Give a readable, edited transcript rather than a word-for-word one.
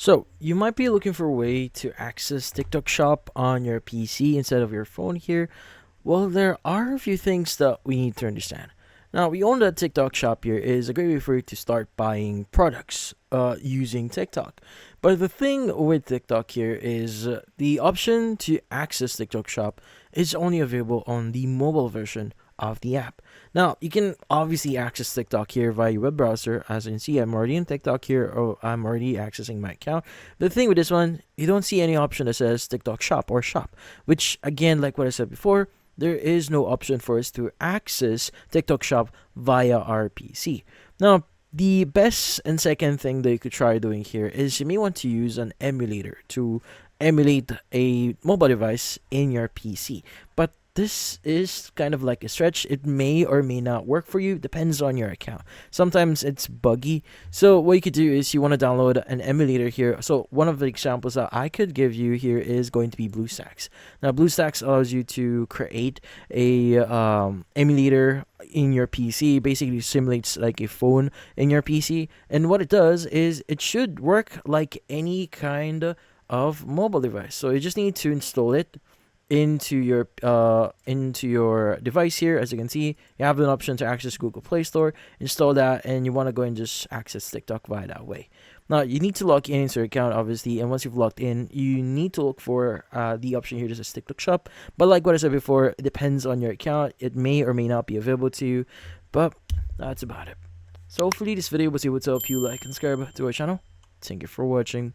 So, you might be looking for a way to access TikTok Shop on your PC instead of your phone here. Well, there are a few things that we need to understand. Now, we own that TikTok Shop here is a great way for you to start buying products using TikTok. But the thing with TikTok here is the option to access TikTok Shop is only available on the mobile version of the app. Now, you can obviously access TikTok here via your web browser. As you can see, I'm already in TikTok here. Oh, I'm already accessing my account. The thing with this one, you don't see any option that says TikTok Shop or Shop, which again, like what I said before, there is no option for us to access TikTok Shop via our PC. Now, the best and second thing that you could try doing here is you may want to use an emulator to emulate a mobile device in your PC. But this is kind of like a stretch. It may or may not work for you, depends on your account. Sometimes it's buggy. So what you could do is you want to download an emulator here. So one of the examples that I could give you here is going to be BlueStacks. Now BlueStacks allows you to create a emulator in your PC. Basically simulates like a phone in your PC, and what it does is it should work like any kind of mobile device. So you just need to install it into your device here. As you can see, you have an option to access Google Play Store, install that, and you want to go and just access TikTok via that way. Now you need to log in into your account, obviously, and once you've logged in, you need to look for the option here that says TikTok Shop. But like what I said before, it depends on your account. It may or may not be available to you, but that's about it. So hopefully this video was able to help you like and subscribe to our channel. Thank you for watching.